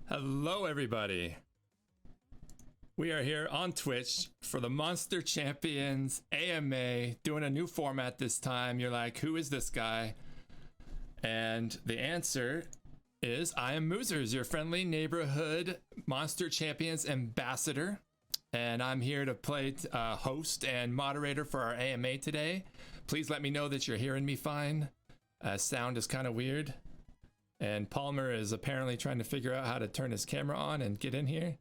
Hello, everybody. We are here on Twitch for the Monster Champions AMA, doing a new format this time. You're like, who is this guy? And the answer is, I am Moozers, your friendly neighborhood Monster Champions ambassador. And I'm here to play host and moderator for our AMA today. Please let me know that you're hearing me fine. Sound is kind of weird. And Palmer is apparently trying to figure out how to turn his camera on and get in here.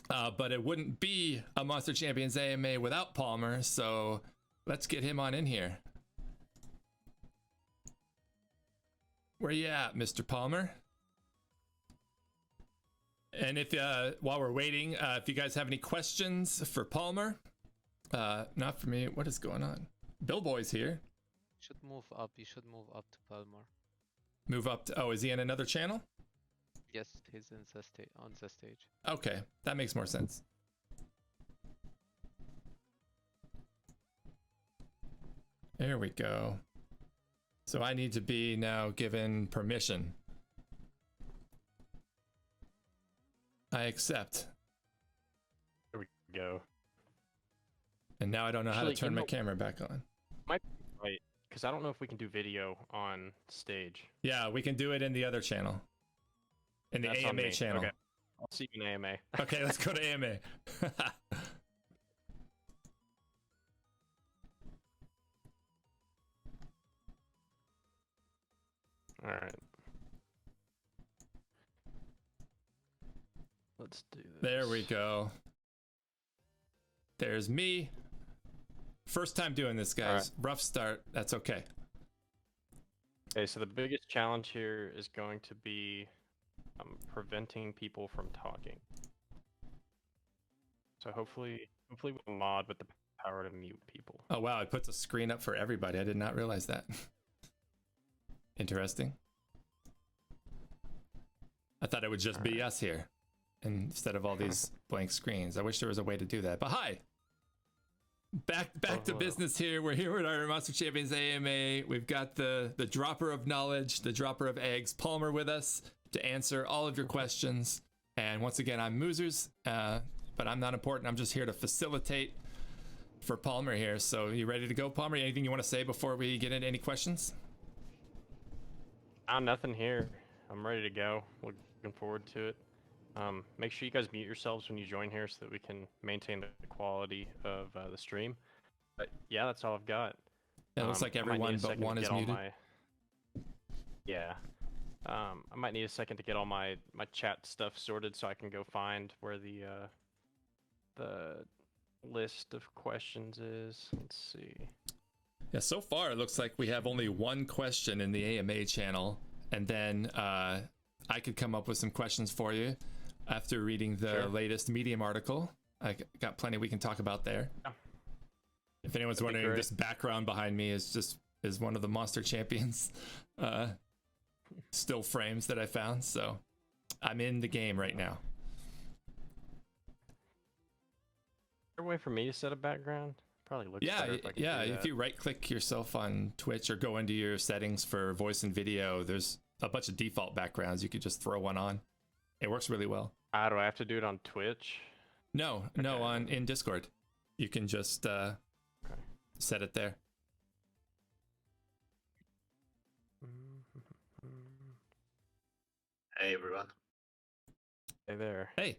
But it wouldn't be a Monster Champions AMA without Palmer, so let's get him on in here. Where you at, Mr. Palmer? And if while we're waiting, if you guys have any questions for Palmer, not for me. What is going on? Billboy's here. Should move up. You should move up to Palmer. Move up to, oh, is he in another channel? Yes, he's in the on the stage. Okay, that makes more sense. There we go. So I need to be now given permission. I accept. There we go. And now I don't know how to turn my camera back on. Might be right, because I don't know if we can do video on stage. Yeah, we can do it in the other channel. In the That's AMA channel. Okay. I'll see you in AMA. Okay, let's go to AMA. All right. Let's do this. There we go. There's me. First time doing this, guys. Right. Rough start. That's okay. Okay, so the biggest challenge here is going to be preventing people from talking. So hopefully we'll mod with the power to mute people. Oh wow, it puts a screen up for everybody. I did not realize that. Interesting. I thought it would just be us here instead of all these blank screens. I wish there was a way to do that. But hi. Back to business here. We're here with our Monster Champions AMA. We've got the dropper of knowledge, the dropper of eggs, Palmer, with us to answer all of your questions. And once again, I'm Moozers, but I'm not important. I'm just here to facilitate for Palmer here. So you ready to go, Palmer? Anything you want to say before we get into any questions? Nothing here. I'm ready to go. Looking forward to it. Make sure you guys mute yourselves when you join here so that we can maintain the quality of the stream. But yeah, that's all I've got. Yeah, it looks like everyone but one is muted. Yeah. I might need a second to get all my chat stuff sorted so I can go find where the list of questions is. Let's see. Yeah, so far it looks like we have only one question in the AMA channel, and then I could come up with some questions for you after reading the latest Medium article. I got plenty we can talk about there. Yeah. If anyone's wondering, this background behind me is one of the Monster Champions still frames that I found, so I'm in the game right now. Is there a way for me to set a background? Probably looks better if I can do if you right click yourself on Twitch or go into your settings for voice and video, there's a bunch of default backgrounds. You could just throw one on. It works really well. Do I have to do it on Twitch? No, in Discord. You can just set it there. Hey everyone. Hey there. Hey.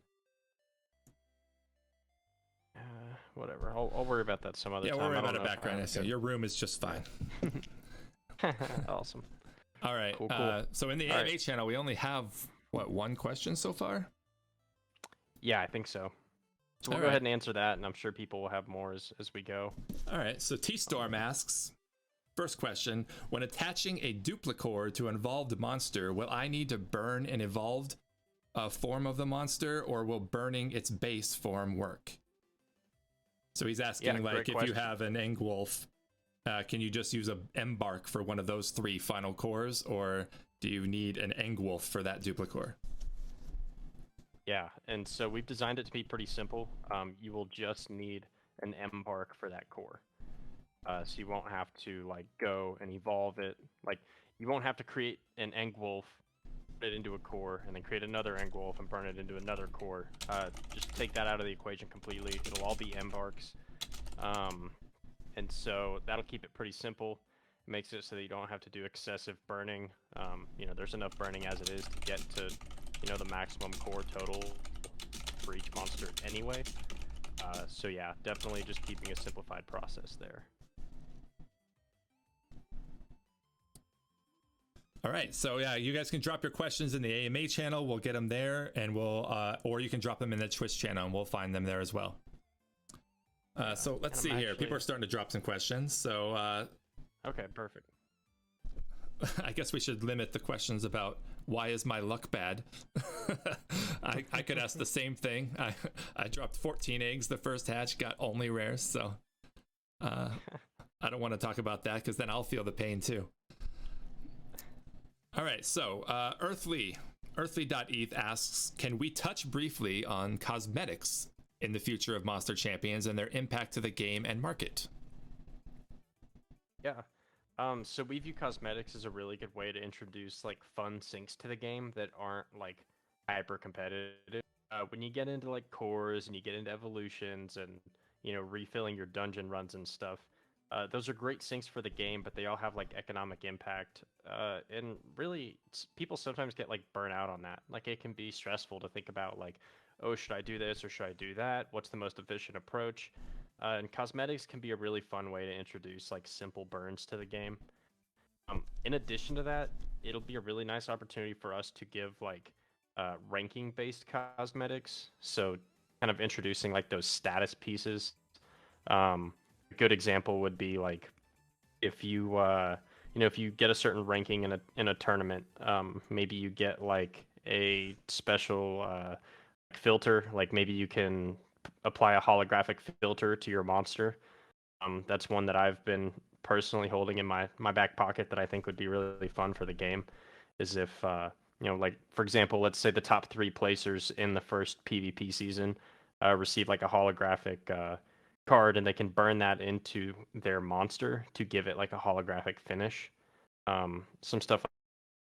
Whatever. I'll worry about that some other time. Yeah, we'll worry about a background. So your room is just fine. Awesome. All right. Cool. So in the AMA channel, we only have one question so far? Yeah, I think so. So we'll go ahead and answer that, and I'm sure people will have more as we go. All right. So T-Storm asks, first question: when attaching a duplicore to an evolved monster, will I need to burn an evolved form of the monster, or will burning its base form work? So he's asking, like, if you have an Engwolf, can you just use a Embark for one of those 3 final cores, or do you need an Engwolf for that duplicore? Yeah, and so we've designed it to be pretty simple. You will just need an Embark for that core. So you won't have to, like, go and evolve it. Like, you won't have to create an Engwolf it into a core, and then create another end wolf and burn it into another core. Just take that out of the equation completely. It'll all be embarks. And so that'll keep it pretty simple. It makes it so that you don't have to do excessive burning. There's enough burning as it is to get to, the maximum core total for each monster anyway. So yeah, definitely just keeping a simplified process there. All right, so yeah, you guys can drop your questions in the AMA channel. We'll get them there, and or you can drop them in the Twitch channel, and we'll find them there as well. So let's see here. People are starting to drop some questions. So okay, perfect. I guess we should limit the questions about why is my luck bad. I could ask the same thing. I dropped 14 eggs the first hatch, got only rares, so I don't want to talk about that because then I'll feel the pain too. All right, so Earthly.eth asks, can we touch briefly on cosmetics in the future of Monster Champions and their impact to the game and market? Yeah. So we view cosmetics as a really good way to introduce like fun syncs to the game that aren't like hyper competitive. When you get into like cores and you get into evolutions and refilling your dungeon runs and stuff, those are great syncs for the game, but they all have like economic impact. And really, people sometimes get like burnt out on that. Like it can be stressful to think about like, oh, should I do this or should I do that? What's the most efficient approach? And cosmetics can be a really fun way to introduce like simple burns to the game. In addition to that, it'll be a really nice opportunity for us to give like ranking based cosmetics. So kind of introducing like those status pieces. A good example would be like if you if you get a certain ranking in a tournament, maybe you get like a special filter, like maybe you can apply a holographic filter to your monster. That's one that I've been personally holding in my back pocket that I think would be really fun for the game. Is if like for example, let's say the top 3 placers in the first PvP season receive like a holographic card, and they can burn that into their monster to give it like a holographic finish. Some stuff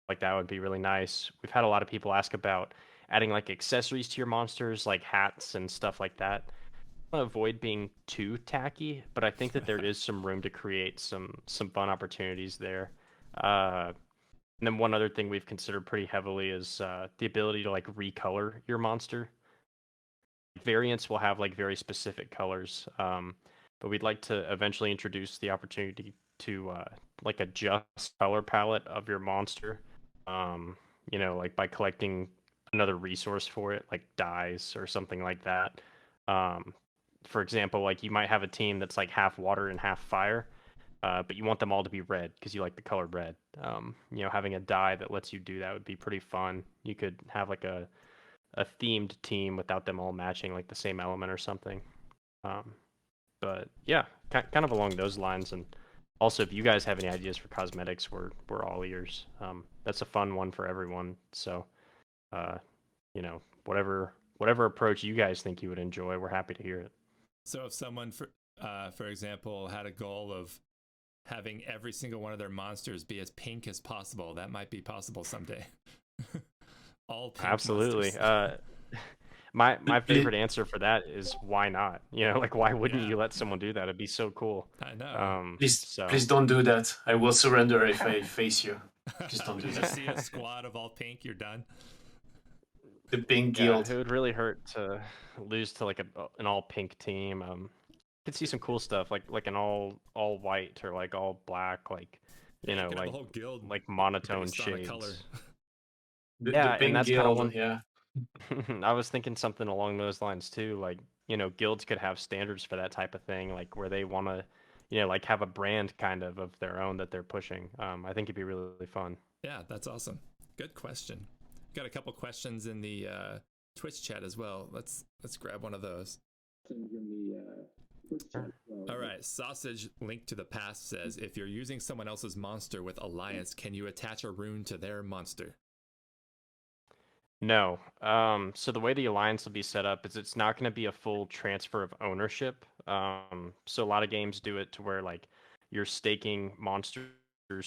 like that would be really nice. We've had a lot of people ask about adding like accessories to your monsters, like hats and stuff like that. I want to avoid being too tacky, but I think that there is some room to create some fun opportunities there. And then one other thing we've considered pretty heavily is the ability to like recolor your monster. Variants will have like very specific colors, but we'd like to eventually introduce the opportunity to like adjust color palette of your monster. Like by collecting another resource for it, like dyes or something like that. For example, like you might have a team that's like half water and half fire, but you want them all to be red because you like the color red. Having a dye that lets you do that would be pretty fun. You could have like a themed team without them all matching like the same element or something. But yeah, kind of along those lines. And also, if you guys have any ideas for cosmetics, we're all ears. That's a fun one for everyone. So, whatever approach you guys think you would enjoy, we're happy to hear it. So if someone, for example, had a goal of having every single one of their monsters be as pink as possible, that might be possible someday. All pink. Absolutely. My favorite answer for that is why not? Like why wouldn't you let someone do that? It'd be so cool. I know. Please don't do that. I will surrender if I face you. Just don't do that. See a squad of all pink, you're done. The pink guild. It would really hurt to lose to like an all pink team. You could see some cool stuff like an all white or like all black, like like the whole guild like monotone shades. Color. The pink and that's guild, kind of one. Yeah. I was thinking something along those lines too. Like guilds could have standards for that type of thing, like where they want to, like have a brand kind of their own that they're pushing. I think it'd be really, really fun. Yeah, that's awesome. Good question. Got a couple questions in the Twitch chat as well. Let's grab one of those. All right, Sausage Link to the Past says, if you're using someone else's monster with Alliance, can you attach a rune to their monster? No. So the way the Alliance will be set up is it's not going to be a full transfer of ownership. So a lot of games do it to where like you're staking monsters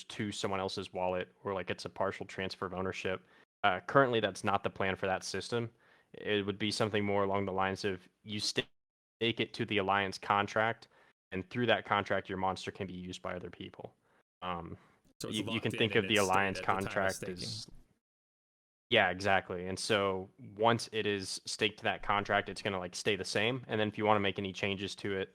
to someone else's wallet, or like it's a partial transfer of ownership. Currently, that's not the plan for that system. It would be something more along the lines of you stake it to the alliance contract, and through that contract, your monster can be used by other people. So it's You can locked in think and of the it's state alliance at the time of contract staking. as yeah, exactly. And so once it is staked to that contract, it's gonna like stay the same. And then if you want to make any changes to it,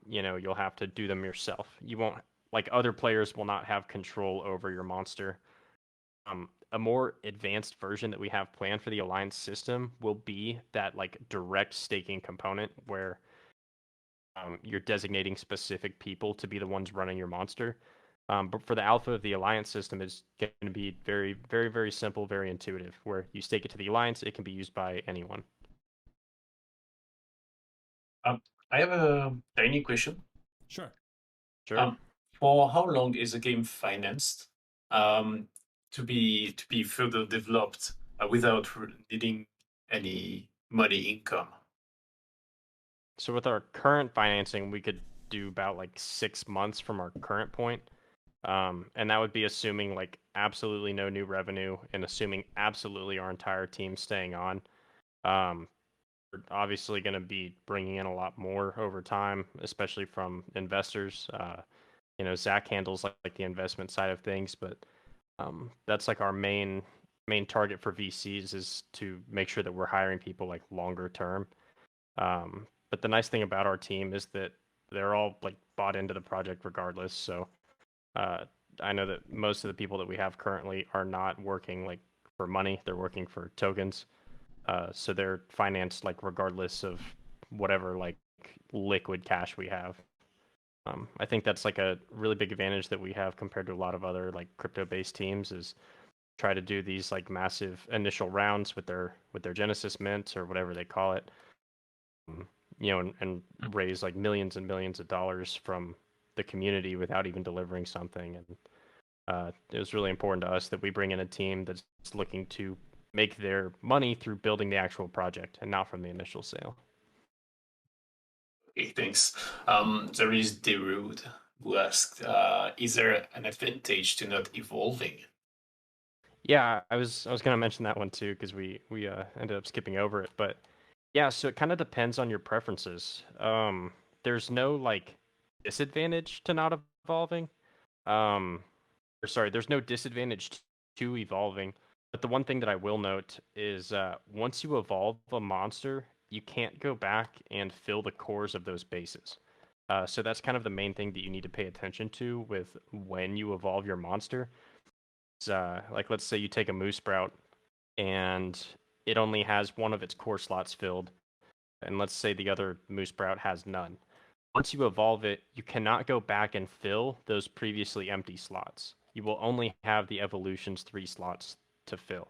you'll have to do them yourself. You won't like other players will not have control over your monster. A more advanced version that we have planned for the alliance system will be that like direct staking component where you're designating specific people to be the ones running your monster. But for the alpha of the alliance system, it's going to be very, very, very simple, very intuitive. Where you stake it to the alliance, it can be used by anyone. I have a tiny question. Sure. Sure. For how long is the game financed um, to be further developed without needing any money income? So with our current financing, we could do about like 6 months from our current point. And that would be assuming like absolutely no new revenue and assuming absolutely our entire team staying on. We're obviously going to be bringing in a lot more over time, especially from investors. Zach handles like the investment side of things, but that's like our main target for VCs is to make sure that we're hiring people like longer term. But the nice thing about our team is that they're all like bought into the project regardless. So uh, I know that most of the people that we have currently are not working like for money; they're working for tokens. So they're financed like regardless of whatever like liquid cash we have. I think that's like a really big advantage that we have compared to a lot of other like crypto-based teams is try to do these like massive initial rounds with their Genesis mints or whatever they call it, um, and raise like millions and millions of dollars from the community without even delivering something. And it was really important to us that we bring in a team that's looking to make their money through building the actual project and not from the initial sale. Okay, thanks. There is Derude who asked, is there an advantage to not evolving? Yeah, I was gonna mention that one too because we ended up skipping over it, but yeah, so it kind of depends on your preferences. There's no like disadvantage to not evolving. Um, or sorry, there's no disadvantage to evolving. But the one thing that I will note is once you evolve a monster, you can't go back and fill the cores of those bases. So that's kind of the main thing that you need to pay attention to with when you evolve your monster. Like let's say you take a moose sprout and it only has one of its core slots filled, and let's say the other moose sprout has none. Once you evolve it, you cannot go back and fill those previously empty slots. You will only have the evolution's 3 slots to fill.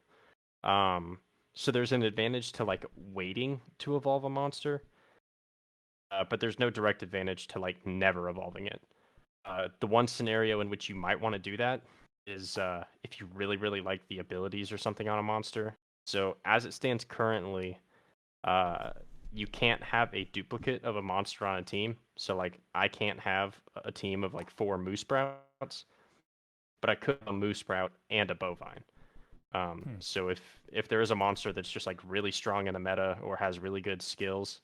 Um, so there's an advantage to like waiting to evolve a monster, but there's no direct advantage to like never evolving it. The one scenario in which you might want to do that is if you really, really like the abilities or something on a monster. So as it stands currently, uh, you can't have a duplicate of a monster on a team. So like I can't have a team of like 4 moose sprouts, but I could have a moose sprout and a bovine. So if there is a monster that's just like really strong in the meta or has really good skills,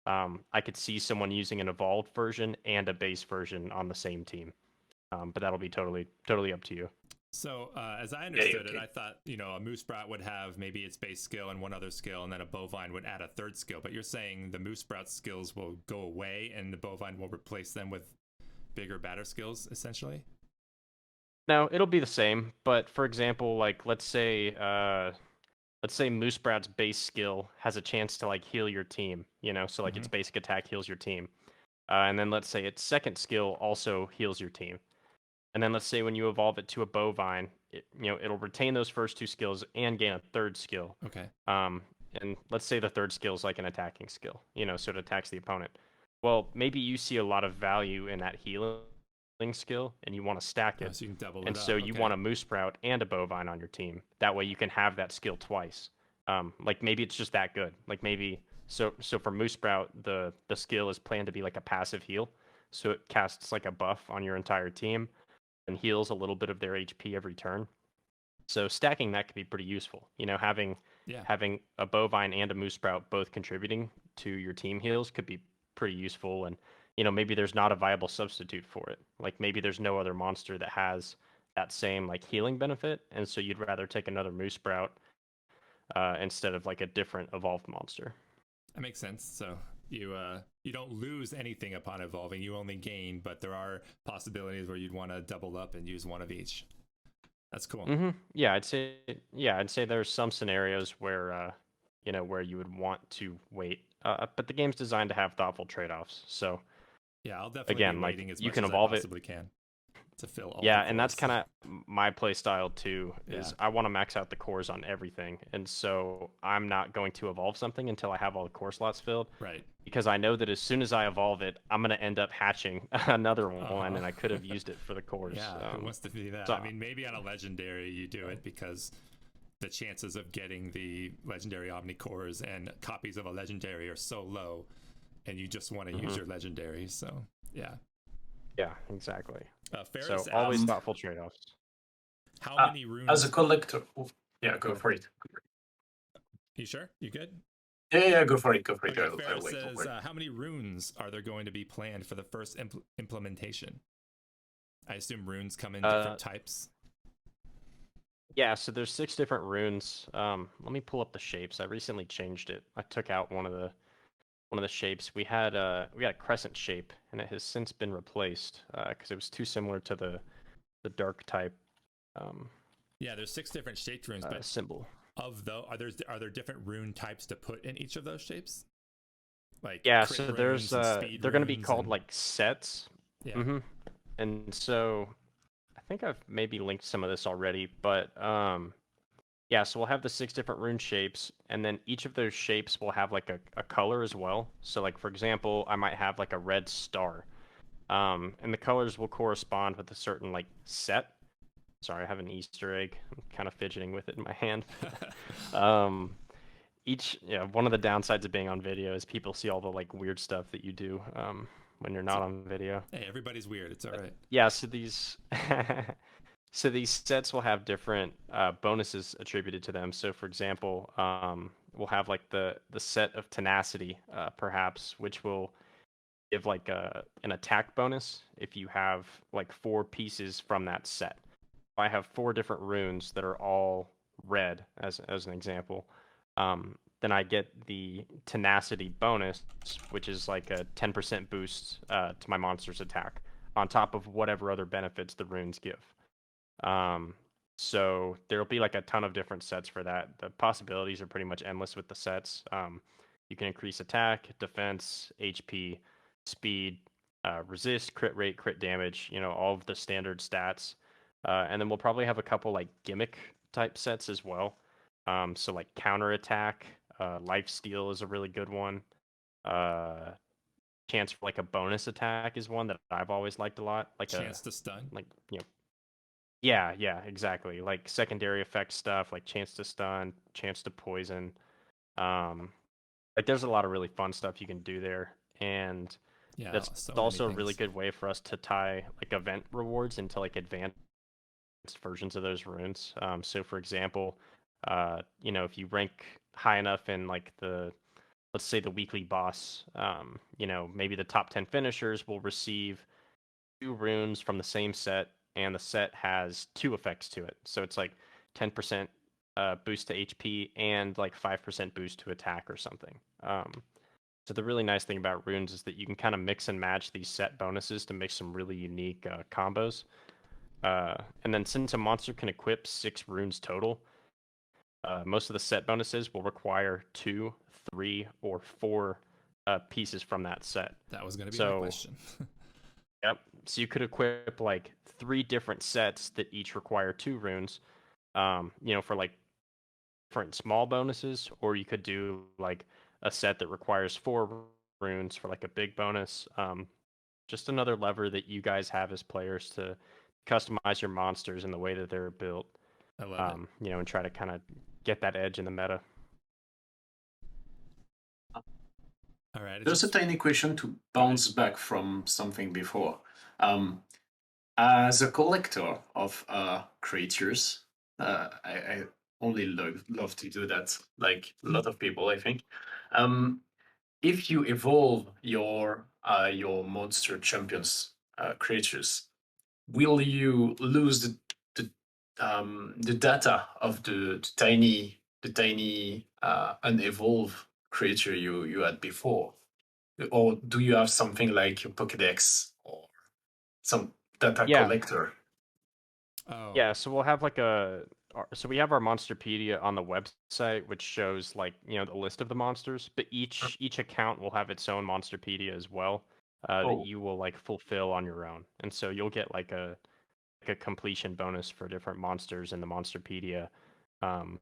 I could see someone using an evolved version and a base version on the same team. But that'll be totally up to you. So as I understood okay. it, I thought a moose sprout would have maybe its base skill and one other skill, and then a bovine would add a third skill. But you're saying the moose sprout skills will go away, and the bovine will replace them with bigger, badder skills, essentially. No, it'll be the same. But for example, like let's say moose sprout's base skill has a chance to like heal your team. So like its basic attack heals your team, and then let's say its second skill also heals your team. And then let's say when you evolve it to a bovine, it'll retain those first 2 skills and gain a third skill. Okay. And let's say the third skill is like an attacking skill, so it attacks the opponent. Well, maybe you see a lot of value in that healing skill and you want to stack it. So you can double it And up. so you want a moose sprout and a bovine on your team. That way you can have that skill twice. Like maybe it's just that good. Like maybe so for moose sprout, the skill is planned to be like a passive heal. So it casts like a buff on your entire team and heals a little bit of their HP every turn. So stacking that could be pretty useful. You know, having Yeah. having a bovine and a moose sprout both contributing to your team heals could be pretty useful. And you know, maybe there's not a viable substitute for it. Like maybe there's no other monster that has that same like healing benefit, and so you'd rather take another moose sprout instead of like a different evolved monster. That makes sense. So you don't lose anything upon evolving, you only gain, but there are possibilities where you'd want to double up and use one of each. That's cool. Yeah, I'd say there's some scenarios where you know, where you would want to wait. But the game's designed to have thoughtful trade-offs. So Yeah, I'll definitely again, be like waiting as you much can as I evolve it. possibly can to fill all Yeah, the and that's cores. kind of my play style too. Is Yeah. I want to max out the cores on everything, and so I'm not going to evolve something until I have all the core slots filled. Right. Because I know that as soon as I evolve it, I'm gonna end up hatching another one, and I could have used it for the cores. Yeah, who wants to do that? so- I mean, maybe on a legendary you do it because the chances of getting the legendary omni cores and copies of a legendary are so low, and you just want to use your legendary. So yeah. Yeah, exactly. Ferris So asks, always thoughtful trade-offs. how many runes? As a collector, yeah, go for it. You sure? You good? Yeah, go for it. Go for it. Okay, I'll Ferris wait. says, how many runes are there going to be planned for the first implementation? I assume runes come in different types. Yeah, so there's 6 different runes. Let me pull up the shapes. I recently changed it. I took out one of the shapes. We had a crescent shape, and it has since been replaced because it was too similar to the dark type. Yeah, there's 6 different shaped runes, but symbol. Of those, are there different rune types to put in each of those shapes? Like Yeah, crit so runes there's and speed they're going to be runes called and- like sets. Yeah. And so I think I've maybe linked some of this already, but yeah, so we'll have the 6 different rune shapes, and then each of those shapes will have like a color as well. So like for example, I might have like a red star. And the colors will correspond with a certain like set. Sorry, I have an Easter egg. I'm kind of fidgeting with it in my hand. One of the downsides of being on video is people see all the like weird stuff that you do when you're not on video. Hey, everybody's weird. It's all right. Yeah, so these so these sets will have different bonuses attributed to them. So for example, we'll have like the set of tenacity, perhaps, which will give like an attack bonus if you have like 4 pieces from that set. I have 4 different runes that are all red, as an example. Then I get the tenacity bonus, which is like a 10% boost to my monster's attack, on top of whatever other benefits the runes give. So there'll be like a ton of different sets for that. The possibilities are pretty much endless with the sets. You can increase attack, defense, HP, speed, resist, crit rate, crit damage, you know, all of the standard stats. And then we'll probably have a couple like gimmick type sets as well. So like counterattack, life steal is a really good one. Chance for like a bonus attack is one that I've always liked a lot. Like chance to stun. Like, you know. Yeah, exactly. Like secondary effect stuff, like chance to stun, chance to poison. Like there's a lot of really fun stuff you can do there, and Yeah, that's so also a many really things. good way for us to tie like event rewards into like advanced versions of those runes. So for example, you know, if you rank high enough in like let's say the weekly boss, you know, maybe the top 10 finishers will receive 2 runes from the same set, and the set has 2 effects to it. So it's like 10% boost to HP and like 5% boost to attack or something. So the really nice thing about runes is that you can kind of mix and match these set bonuses to make some really unique combos. And then since a monster can equip 6 runes total, most of the set bonuses will require 2, 3, or 4 pieces from that set. That was going to be my question. Yep. So you could equip like 3 different sets that each require 2 runes, you know, for like different small bonuses, or you could do like a set that requires 4 runes for like a big bonus. Just another lever that you guys have as players to customize your monsters in the way that they're built. I love it. You know, and try to kind of get that edge in the meta. All right. There's a tiny question to bounce back from something before. As a collector of creatures, I only love to do that, like a lot of people, I think. If you evolve your monster champions creatures, will you lose the data of the tiny unevolved creature you had before, or do you have something like your Pokédex or some data Yeah, collector? Oh, yeah. So we'll have like so we have our Monsterpedia on the website, which shows like the list of the monsters. But each account will have its own Monsterpedia as well, that Oh, you will like fulfill on your own, and so you'll get like a completion bonus for different monsters in the Monsterpedia. Um,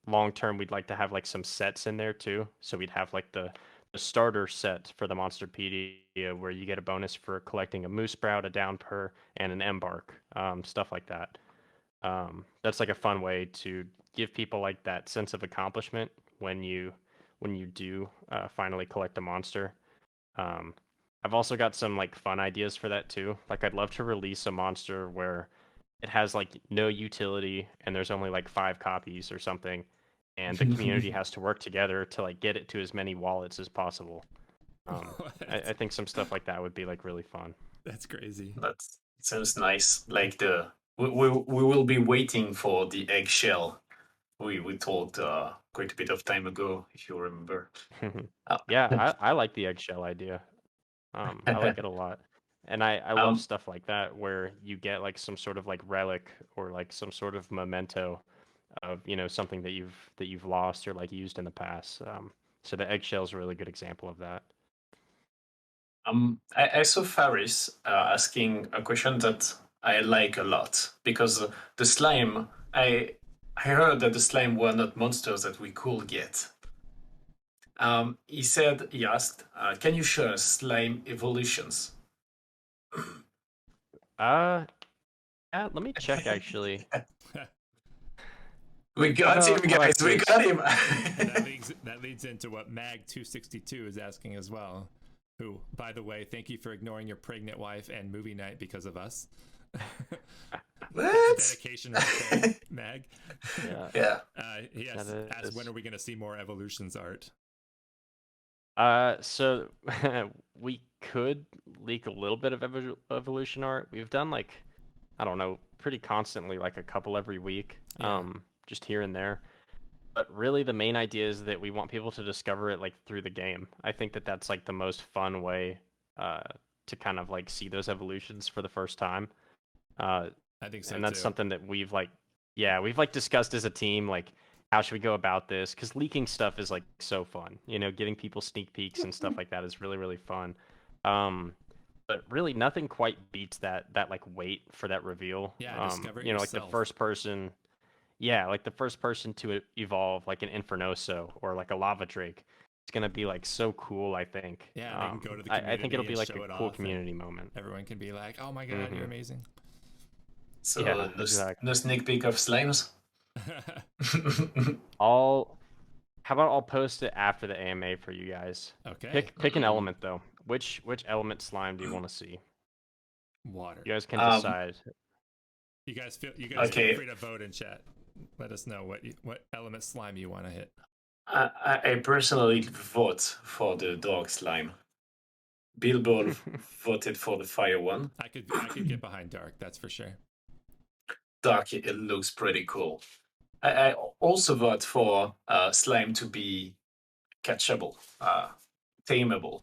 Long term, we'd like to have like some sets in there too. So we'd have like the starter set for the Monsterpedia, where you get a bonus for collecting a Moose Sprout, a Downpur, and an Embark, stuff like that. That's like a fun way to give people like that sense of accomplishment when you do finally collect a monster. Um, I've also got some like fun ideas for that too. Like I'd love to release a monster where it has like no utility and there's only like 5 copies or something, and the community has to work together to like get it to as many wallets as possible. I think some stuff like that would be like really fun. that's crazy. that sounds nice. Like we will be waiting for the eggshell we talked quite a bit of time ago, if you remember. Uh, Yeah, I like the eggshell idea. I like it a lot. And I love um, stuff like that where you get like some sort of like relic or like some sort of memento of, something that you've lost or like used in the past. So the eggshell is a really good example of that. I saw Faris asking a question that I like a lot because the slime. I heard that the slime were not monsters that we could get. He asked, "Can you show us slime evolutions?" Uh, yeah, let me check actually. We got him, How guys. about We this? got him. And that leads into what Mag262 is asking as well. Who, by the way, thank you for ignoring your pregnant wife and movie night because of us. What? Dedication right there, Mag. Yeah, Yeah. He that asked, when is. are we going to see more evolutions art? So we could leak a little bit of evolution art. We've done like, I don't know, pretty constantly, like a couple every week, Yeah. just here and there. But really, the main idea is that we want people to discover it like through the game. I think that that's like the most fun way uh, to kind of like see those evolutions for the first time. Uh, I think so and that's too. something that we've like discussed as a team, like how should we go about this? Because leaking stuff is like so fun. Giving people sneak peeks and stuff like that is really really fun. Um, but really, nothing quite beats that like wait for that reveal. Yeah, discover it Like the yourself. first person. Yeah, like the first person to evolve like an Infernoso or like a Lava Drake. It's gonna be like so cool, I think. Yeah, they can go to the I think it'll community be and like a show it cool off, and community moment. everyone can be like, "Oh my god, you're Hmm. amazing." So Yeah, exactly. no sneak peek of slimes. I'll How about I'll post it after the AMA for you guys? Okay, Pick an element though. Which element slime do you want to see? water. You guys can um, decide. You guys feel okay. free to vote in chat. Let us know what element slime you want to hit. I personally vote for the dog slime. Bilbo voted for the fire one. I could get behind dark, that's for sure. Dark, it looks pretty cool. I also vote for slime to be catchable, tameable.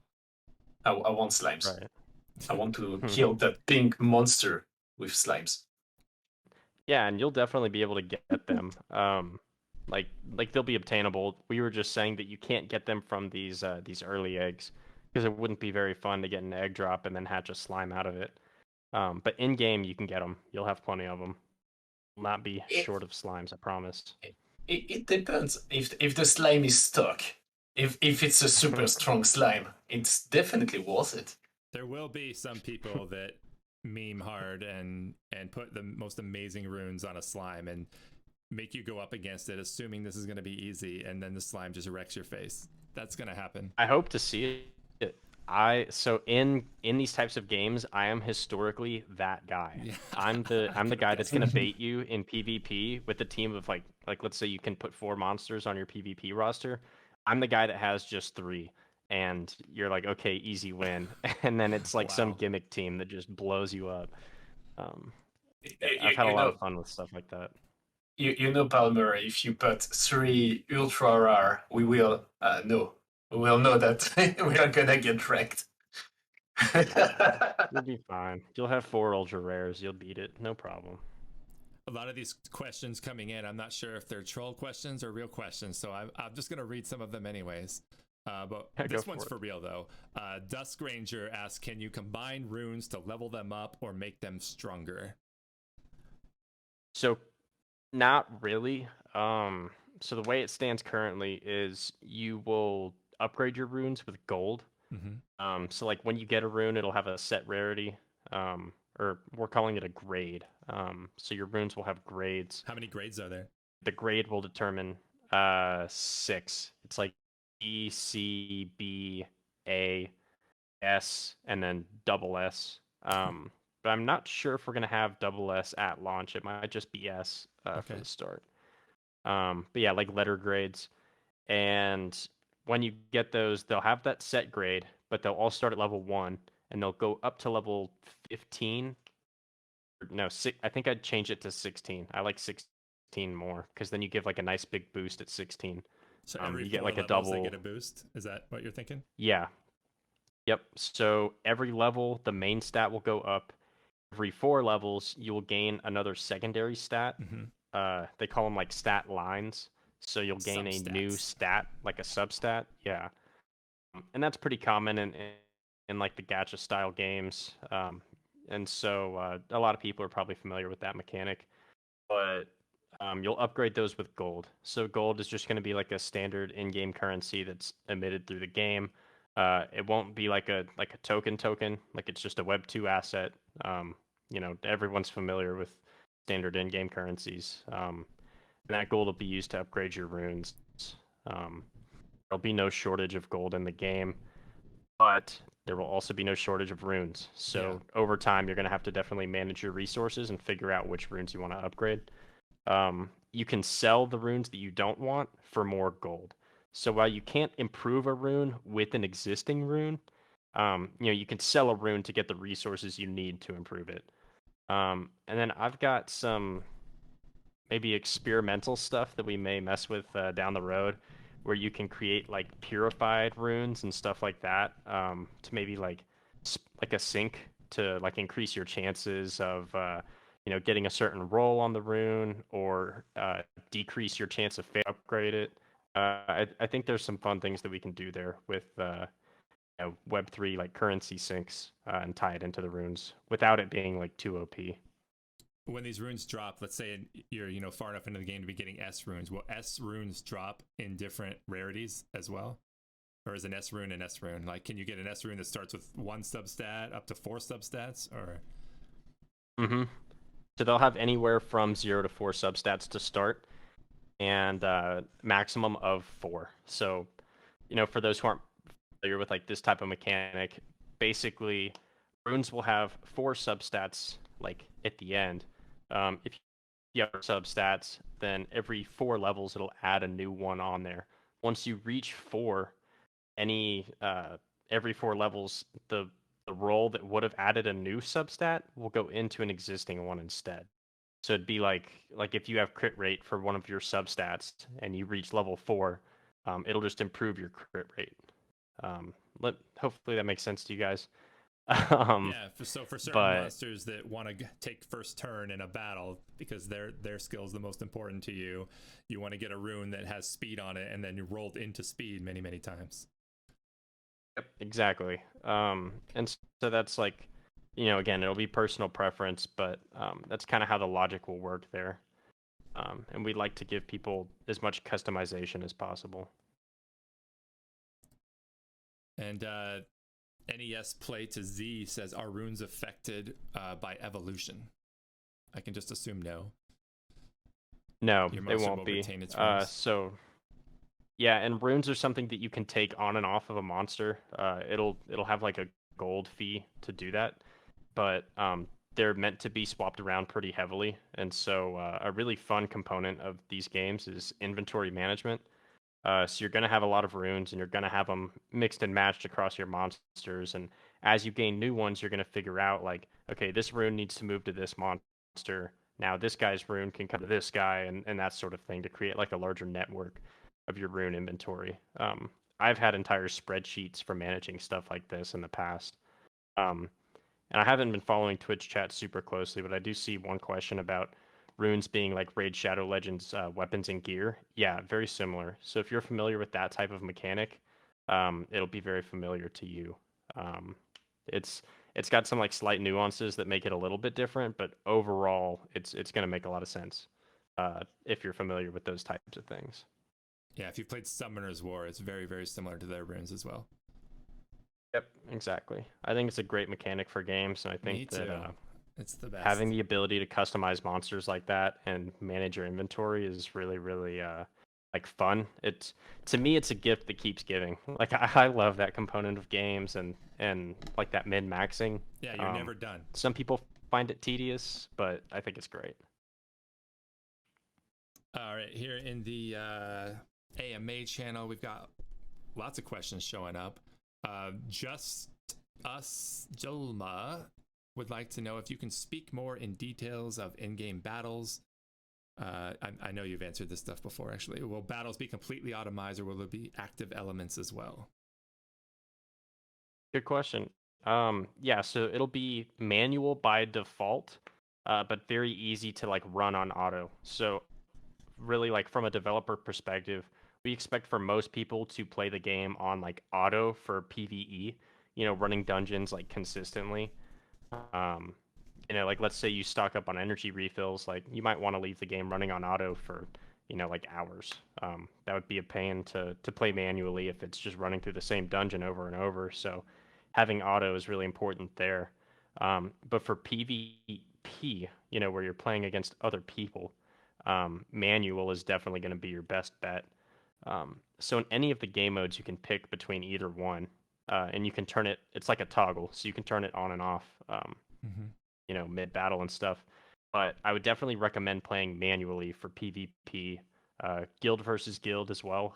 I want slimes. Right. I want to kill that pink monster with slimes. Yeah, and you'll definitely be able to get them. Like they'll be obtainable. We were just saying that you can't get them from these early eggs because it wouldn't be very fun to get an egg drop and then hatch a slime out of it. But in game you can get them. You'll have plenty of them. Will not be It, short of slimes, I promise. it depends if the slime is stuck. If it's a super strong slime, it's definitely worth it. There will be some people that meme hard and put the most amazing runes on a slime and make you go up against it, assuming this is going to be easy, and then the slime just wrecks your face. That's going to happen. I hope to see it. So in these types of games, I am historically that guy. Yeah, I'm the I could've guy that's guessed gonna that. bait you in PvP with a team of like let's say you can put 4 monsters on your PvP roster. I'm the guy that has just 3, and you're like, okay, easy win, and then it's like some Wow. gimmick team that just blows you up. Um, You, I've had a you lot know, of fun with stuff like that. you know, Palmer. If you put 3 ultra rare, we will know. We will know that we are gonna get wrecked. You'll be fine. You'll have 4 ultra rares. You'll beat it. No problem. A lot of these questions coming in, I'm not sure if they're troll questions or real questions, so I'm just going to read some of them anyways. But Yeah, go this for one's it. for real, though. Dusk Ranger asks, can you combine runes to level them up or make them stronger? So, not really. So the way it stands currently is you will upgrade your runes with gold. Mm-hmm. So like when you get a rune, it'll have a set rarity. Or we're calling it a grade. So your runes will have grades. How many grades are there? The grade will determine 6. It's like E, C, B, A, S, and then double S. But I'm not sure if we're gonna have double S at launch. It might just be S for Okay. the start. But yeah, like letter grades. And when you get those, they'll have that set grade, but they'll all start at level 1, and they'll go up to level 15. No, I think I'd change it to 16. I like 16 more because then you give like a nice big boost at 16. So every You get 4 like a levels, they double. get a boost? Is that what you're thinking? Yeah. Yep. So every level, the main stat will go up. Every 4 levels, you will gain another secondary stat. Mm-hmm. They call them like stat lines. So you'll gain a new Substats. stat, like a substat. Yeah. And that's pretty common in like the gacha style games. And so a lot of people are probably familiar with that mechanic. But you'll upgrade those with gold. So gold is just going to be like a standard in-game currency that's emitted through the game. It won't be like a token, like it's just a Web 2 asset. Everyone's familiar with standard in-game currencies. And that gold will be used to upgrade your runes. There'll be no shortage of gold in the game, but there will also be no shortage of runes. So over time, you're going to have to definitely manage your resources and figure out which runes you want to upgrade. You can sell the runes that you don't want for more gold. So while you can't improve a rune with an existing rune, you can sell a rune to get the resources you need to improve it. And then I've got some maybe experimental stuff that we may mess with down the road, where you can create like purified runes and stuff like that, to maybe like a sync to like increase your chances of getting a certain roll on the rune, or decrease your chance of fail upgrade it. I think there's some fun things that we can do there with Web3 like currency syncs, and tie it into the runes without it being like too OP. When these runes drop, let's say you're far enough into the game to be getting S runes. Will S runes drop in different rarities as well? Or is an S rune an S rune? Like, can you get an S rune that starts with 1 substat up to 4 substats? Or So they'll have anywhere from 0 to 4 substats to start, and maximum of 4. So, for those who aren't familiar with like this type of mechanic, basically runes will have 4 substats like at the end. If you have substats, then every 4 levels it'll add a new one on there. Once you reach 4, every 4 levels, the roll that would have added a new substat will go into an existing one instead. So it'd be like if you have crit rate for one of your substats and you reach level 4, it'll just improve your crit rate. Hopefully that makes sense to you guys. for certain but monsters that want to take first turn in a battle because their skill is the most important to you, you want to get a rune that has speed on it, and then you rolled into speed many times. Yep, exactly. And so that's like, again, it'll be personal preference, but that's kind of how the logic will work there. And we'd like to give people as much customization as possible. And NES Play to Z says, are runes affected by evolution? I can just assume no. No, Your they monster won't will be. retain its runes. Yeah, and runes are something that you can take on and off of a monster. It'll have like a gold fee to do that, but they're meant to be swapped around pretty heavily. And so a really fun component of these games is inventory management. So you're going to have a lot of runes, and you're going to have them mixed and matched across your monsters. And as you gain new ones, you're going to figure out like, okay, this rune needs to move to this monster. Now this guy's rune can come to this guy, and that sort of thing to create like a larger network of your rune inventory. I've had entire spreadsheets for managing stuff like this in the past. Um, and I haven't been following Twitch chat super closely, but I do see one question about runes being like Raid Shadow Legends weapons and gear. Yeah, very similar. So if you're familiar with that type of mechanic, it'll be very familiar to you. Um, it's it's got some like slight nuances that make it a little bit different, but overall, it's going to make a lot of sense if you're familiar with those types of things. Yeah, if you've played Summoner's War, it's very, very similar to their runes as well. Yep, exactly. I think it's a great mechanic for games, and I Me think too. that It's the best. having the ability to customize monsters like that and manage your inventory is really, really like fun. It's to me, it's a gift that keeps giving. Like I love that component of games and like that min maxing. Yeah, you're never done. Some people find it tedious, but I think it's great. All right, here in the AMA channel, we've got lots of questions showing up. Just Us Jolma would like to know if you can speak more in details of in-game battles. I know you've answered this stuff before, actually. Will battles be completely automized, or will there be active elements as well? Good question. Yeah, so it'll be manual by default, but very easy to like run on auto. So really, like from a developer perspective, we expect for most people to play the game on like auto for PvE, running dungeons like consistently. Um, like let's say you stock up on energy refills, like you might want to leave the game running on auto for, like hours. That would be a pain to play manually if it's just running through the same dungeon over and over. So having auto is really important there. But for PvP, where you're playing against other people, manual is definitely going to be your best bet. So in any of the game modes, you can pick between either one, and you can turn it. It's like a toggle, so you can turn it on and off. Mid battle and stuff. But I would definitely recommend playing manually for PvP, guild versus guild as well.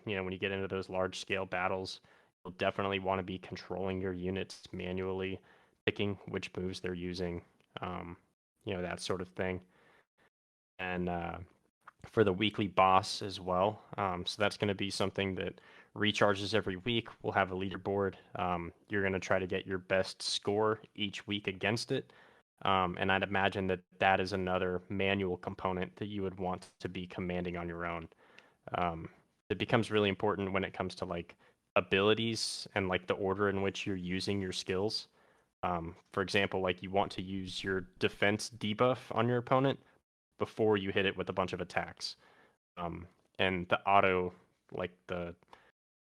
When you get into those large scale battles, you'll definitely want to be controlling your units manually, picking which moves they're using, that sort of thing. And for the weekly boss as well. So that's going to be something that recharges every week. We'll have a leaderboard. You're going to try to get your best score each week against it. And I'd imagine that is another manual component that you would want to be commanding on your own. It becomes really important when it comes to like abilities and like the order in which you're using your skills. For example, like you want to use your defense debuff on your opponent before you hit it with a bunch of attacks. And the auto, like the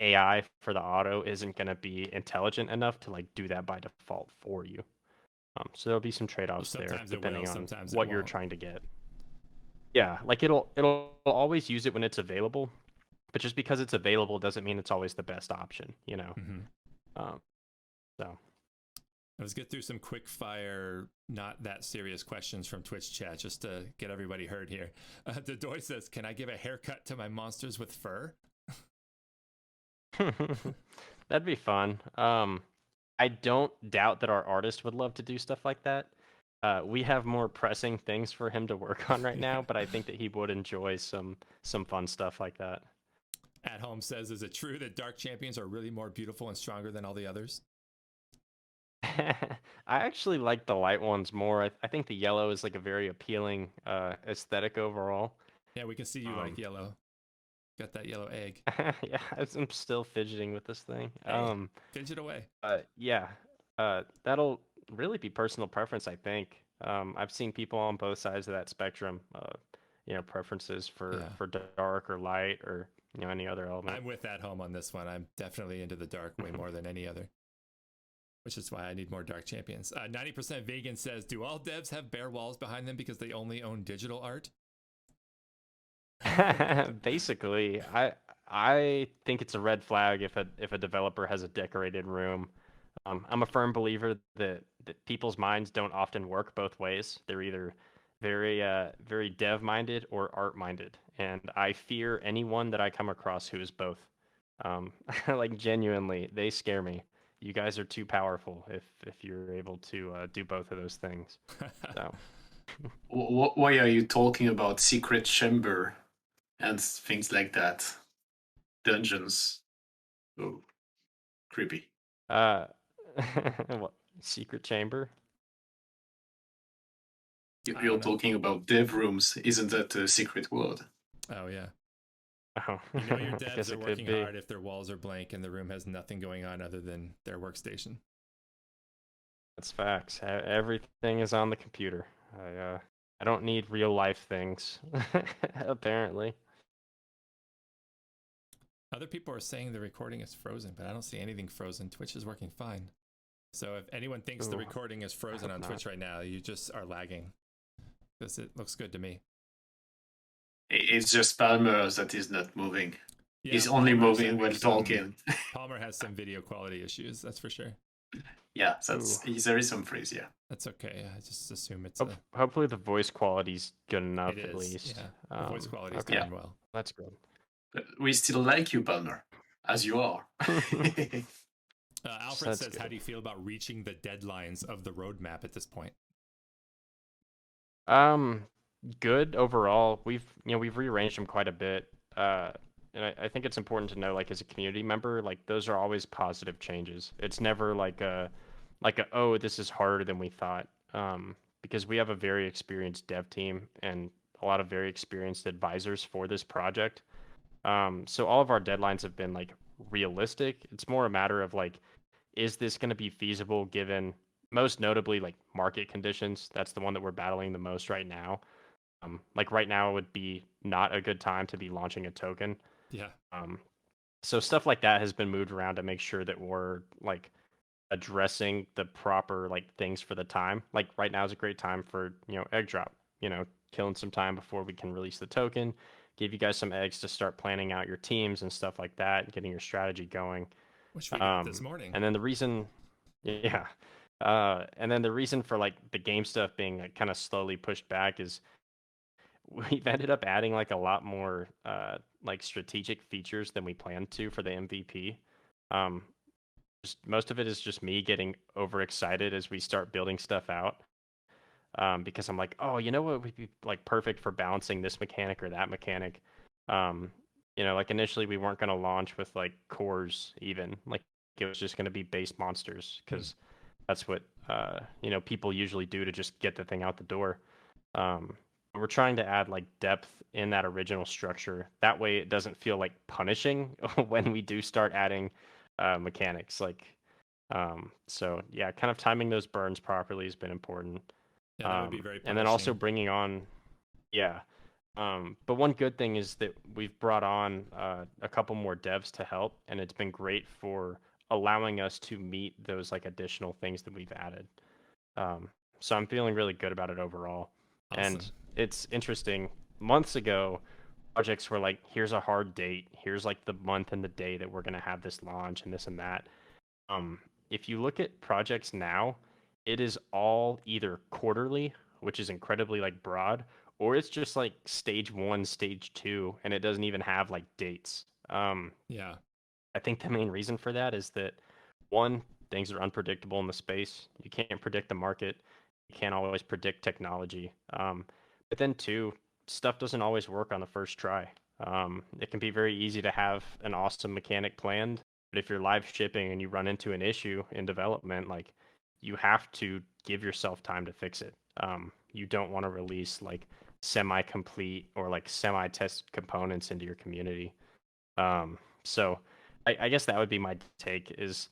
AI for the auto isn't going to be intelligent enough to like do that by default for you. So there'll be some trade-offs there depending on what you're trying to get. Yeah, like it'll always use it when it's available, but just because it's available doesn't mean it's always the best option, So Let's get through some quick fire, not that serious questions from Twitch chat just to get everybody heard here. Dodoy says, can I give a haircut to my monsters with fur? That'd be fun. I don't doubt that our artist would love to do stuff like that. We have more pressing things for him to work on right now, but I think that he would enjoy some fun stuff like that. At Home says, is it true that dark champions are really more beautiful and stronger than all the others? I actually like the light ones more. I think the yellow is like a very appealing aesthetic overall. Yeah, we can see you like yellow. Got that yellow egg. Yeah, I'm still fidgeting with this thing. Hey, fidget away. Yeah, that'll really be personal preference, I think. I've seen people on both sides of that spectrum. Preferences for dark or light or any other element. I'm with At Home on this one. I'm definitely into the dark way more than any other, which is why I need more dark champions. 90% Vegan says, do all devs have bare walls behind them because they only own digital art? Basically, I I think it's a red flag if a developer has a decorated room. I'm a firm believer that people's minds don't often work both ways. They're either very dev minded or art minded, and I fear anyone that I come across who is both. Like genuinely, they scare me. You guys are too powerful if you're able to do both of those things. So Why are you talking about secret chamber and things like that? Dungeons. Oh, creepy. uh, what secret chamber? I You're don't know. talking about dev rooms. Isn't that a secret word? Oh yeah. Oh, You know your I devs guess are it could working be. hard if their walls are blank and the room has nothing going on other than their workstation. That's facts. Everything is on the computer. I don't need real life things, apparently. Other people are saying the recording is frozen, but I don't see anything frozen. Twitch is working fine. So if anyone thinks the Ooh, recording is frozen hope on not. Twitch right now, you just are lagging. Because it looks good to me. It's just Palmer that is not moving. Yeah, He's only Palmer's moving having when some- talking. Palmer has some video quality issues, that's for sure. Yeah, there is some freeze. Yeah. That's okay. I just assume it's Hopefully the voice quality's good enough it at is. least. Yeah. The voice quality is Okay, doing well. that's good. But we still like you, Palmer, as you are. Alfred That's says, good. how do you feel about reaching the deadlines of the roadmap at this point? Good overall. We've rearranged them quite a bit. And I think it's important to know, like, as a community member, like those are always positive changes. It's never like a oh, this is harder than we thought. Because we have a very experienced dev team and a lot of very experienced advisors for this project. So all of our deadlines have been like realistic. It's more a matter of like, is this going to be feasible given most notably like market conditions? That's the one that we're battling the most right now. Like right now would be not a good time to be launching a token. Yeah. So stuff like that has been moved around to make sure that we're like addressing the proper like things for the time. Like right now is a great time for, egg drop, killing some time before we can release the token, give you guys some eggs to start planning out your teams and stuff like that, getting your strategy going. Which we got this morning. And then the reason, yeah. And then the reason for like the game stuff being like, kind of slowly pushed back is we've ended up adding like a lot more like strategic features than we planned to for the MVP. Most of it is just me getting overexcited as we start building stuff out. Because I'm like, oh, you know what would be like perfect for balancing this mechanic or that mechanic. Like initially we weren't going to launch with like cores even. Like it was just going to be base monsters because that's what people usually do to just get the thing out the door. We're trying to add like depth in that original structure. That way it doesn't feel like punishing when we do start adding mechanics. So yeah, kind of timing those burns properly has been important. Yeah, that would be very punishing. And then also bringing on, yeah. But one good thing is that we've brought on a couple more devs to help, and it's been great for allowing us to meet those like additional things that we've added. So I'm feeling really good about it overall. Awesome. And it's interesting. Months ago, projects were like, here's a hard date. Here's like the month and the day that we're going to have this launch and this and that. If you look at projects now, it is all either quarterly, which is incredibly like broad, or it's just like stage 1, stage 2, and it doesn't even have like dates. Yeah. I think the main reason for that is that one, things are unpredictable in the space. You can't predict the market. You can't always predict technology. But then two, stuff doesn't always work on the first try. It can be very easy to have an awesome mechanic planned, but if you're live shipping and you run into an issue in development, like you have to give yourself time to fix it. You don't want to release like semi-complete or like semi-test components into your community. So I guess that would be my take is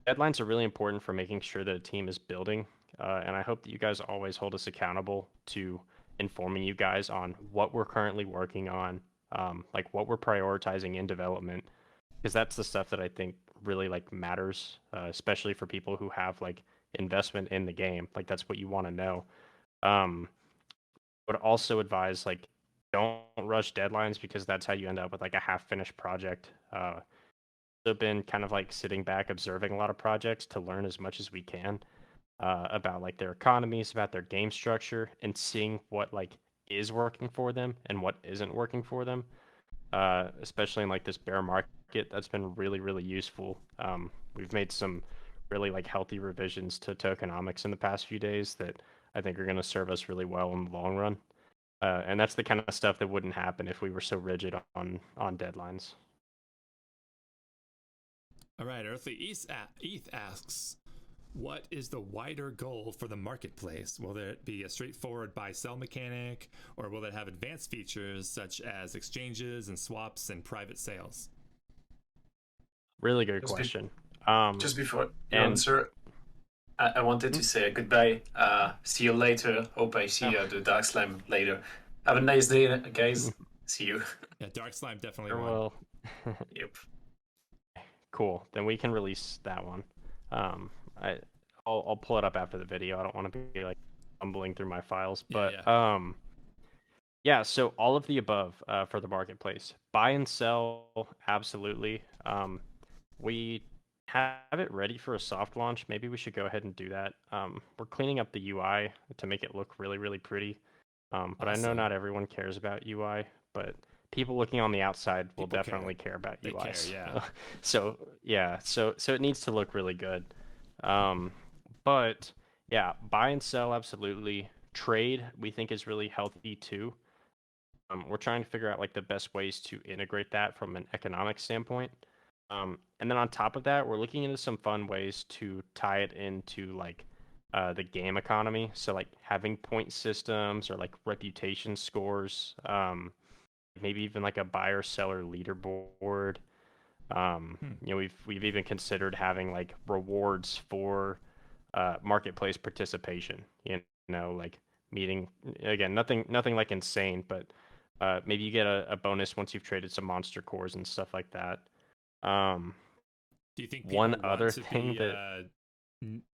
deadlines are really important for making sure that a team is building. And I hope that you guys always hold us accountable to informing you guys on what we're currently working on, like what we're prioritizing in development, because that's the stuff that I think really like matters, especially for people who have like investment in the game. Like that's what you want to know. Would also advise like don't rush deadlines because that's how you end up with like a half-finished project. I've been kind of like sitting back, observing a lot of projects to learn as much as we can about like their economies, about their game structure, and seeing what like is working for them and what isn't working for them. Especially in like this bear market, that's been really, really useful. We've made some really like healthy revisions to tokenomics in the past few days that I think are going to serve us really well in the long run. And that's the kind of stuff that wouldn't happen if we were so rigid on deadlines. All right, Earthly Eth asks, what is the wider goal for the marketplace? Will there be a straightforward buy-sell mechanic, or will it have advanced features such as exchanges and swaps and private sales? Really good question. Just before you and- answer, I wanted to say goodbye. See you later. Hope I see the Dark Slime later. Have a nice day, guys. See you. Yeah, Dark Slime definitely won. Well, Yep. cool. Then we can release that one. I'll pull it up after the video. I don't want to be like fumbling through my files, but yeah. So all of the above for the marketplace, buy and sell, absolutely. We have it ready for a soft launch. Maybe we should go ahead and do that. We're cleaning up the UI to make it look really, really pretty. But I know Awesome. not everyone cares about UI, but people looking on the outside will People definitely care about They UIs. care, yeah. So yeah, so it needs to look really good. But yeah, buy and sell absolutely. Trade we think is really healthy too. We're trying to figure out like the best ways to integrate that from an economic standpoint. And then on top of that, we're looking into some fun ways to tie it into like the game economy. So like having point systems or like reputation scores, maybe even like a buyer seller leaderboard. You know, we've even considered having like rewards for marketplace participation. You know, like meeting again, nothing like insane, but maybe you get a bonus once you've traded some monster cores and stuff like that. Do you think people one want other to thing be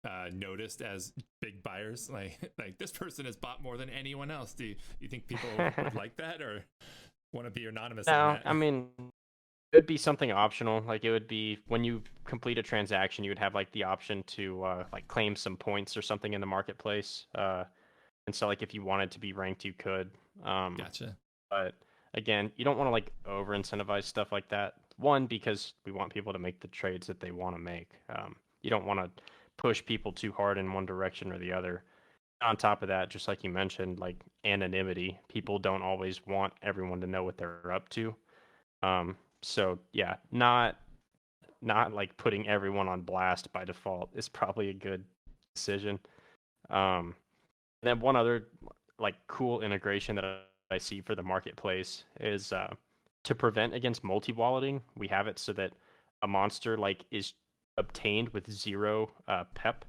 that noticed as big buyers? Like this person has bought more than anyone else. Do you think people would like that, or want to be anonymous? No, on that? I mean, it would be something optional. Like it would be when you complete a transaction, you would have like the option to like claim some points or something in the marketplace. And so like if you wanted to be ranked, you could. Gotcha. But again, you don't want to like over incentivize stuff like that. One, because we want people to make the trades that they want to make. You don't want to push people too hard in one direction or the other. On top of that, just like you mentioned, like anonymity, people don't always want everyone to know what they're up to. So yeah, not like putting everyone on blast by default is probably a good decision. And then one other like cool integration that I see for the marketplace is to prevent against multi-walleting. We have it so that a monster like is obtained with 0 pep.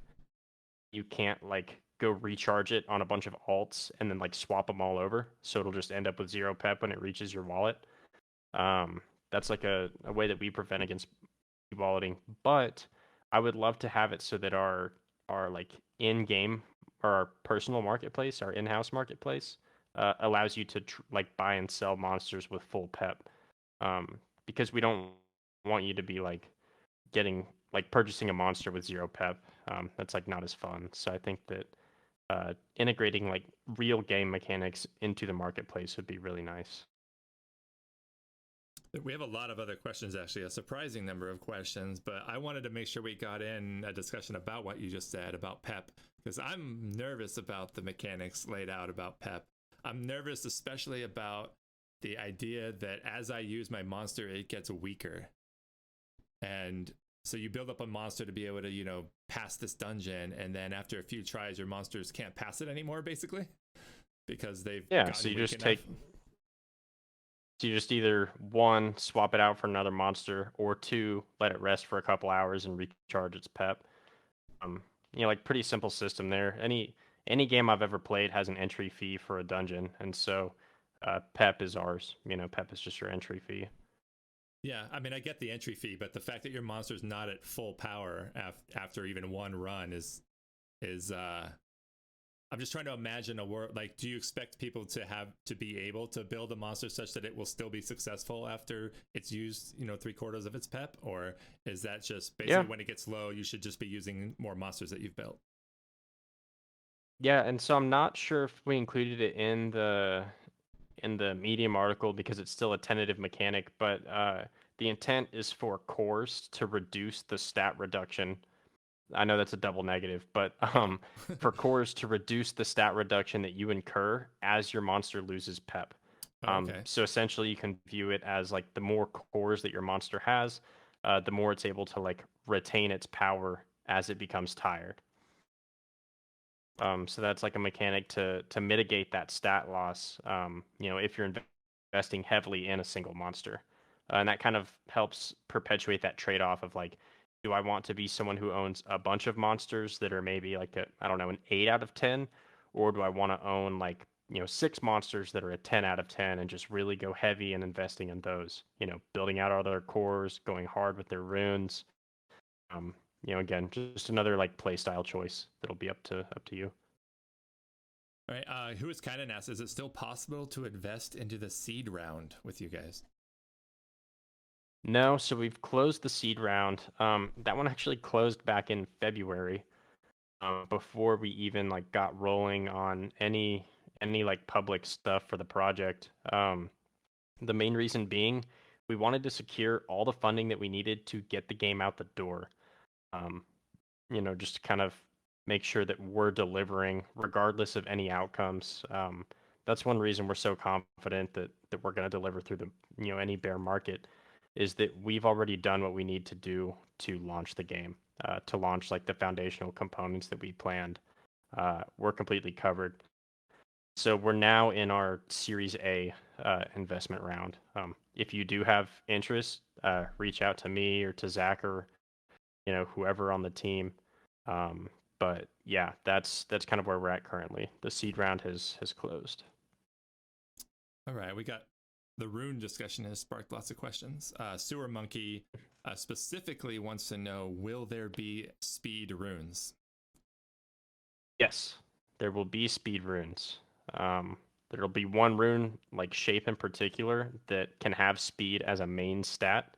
You can't like go recharge it on a bunch of alts and then like swap them all over. So it'll just end up with 0 pep when it reaches your wallet. That's like a way that we prevent against walleting. But I would love to have it so that our like in-game or our personal marketplace, our in-house marketplace, allows you to like buy and sell monsters with full pep. Because we don't want you to be like getting like purchasing a monster with 0 pep. That's like not as fun. So I think that integrating like real game mechanics into the marketplace would be really nice. We have a lot of other questions, actually, a surprising number of questions, but I wanted to make sure we got in a discussion about what you just said about pep, because I'm nervous about the mechanics laid out about pep. I'm nervous especially about the idea that as I use my monster, it gets weaker. And so you build up a monster to be able to, you know, pass this dungeon, and then after a few tries, your monsters can't pass it anymore, basically, because they've so you just take. So you just either 1, swap it out for another monster, or 2, let it rest for a couple hours and recharge its pep. You know, like pretty simple system there. Any game I've ever played has an entry fee for a dungeon, and so pep is ours. You know, pep is just your entry fee. Yeah, I mean, I get the entry fee, but the fact that your monster's not at full power after even one run is I'm just trying to imagine a world like, do you expect people to be able to build a monster such that it will still be successful after it's used, 3/4 of its pep, or is that just basically when it gets low, you should just be using more monsters that you've built? Yeah, and so I'm not sure if we included it in the Medium article because it's still a tentative mechanic, but the intent is for cores to reduce the stat reduction. I know that's a double negative, but for cores to reduce the stat reduction that you incur as your monster loses pep. Okay. So essentially, you can view it as like the more cores that your monster has, the more it's able to like retain its power as it becomes tired. So that's like a mechanic to mitigate that stat loss. If you're investing heavily in a single monster, and that kind of helps perpetuate that trade-off of like, do I want to be someone who owns a bunch of monsters that are maybe like an 8 out of 10, or do I want to own like 6 monsters that are a 10 out of 10 and just really go heavy in investing in those, building out all their cores, going hard with their runes. Again, just another like play style choice that'll be up to you. All right. Who is kind of asked, is it still possible to invest into the seed round with you guys? No, so we've closed the seed round. That one actually closed back in February, before we even like got rolling on any like public stuff for the project. The main reason being we wanted to secure all the funding that we needed to get the game out the door. Just to kind of make sure that we're delivering regardless of any outcomes. That's one reason we're so confident that we're going to deliver through the any bear market, is that we've already done what we need to do to launch the game, to launch like the foundational components that we planned. We're completely covered. So we're now in our Series A investment round. If you do have interest, reach out to me or to Zach or whoever on the team. But yeah, that's kind of where we're at currently. The seed round has closed. All right, we got the rune discussion has sparked lots of questions. Sewer Monkey specifically wants to know, will there be speed runes? Yes, there will be speed runes. There'll be one rune, like Shape in particular, that can have speed as a main stat.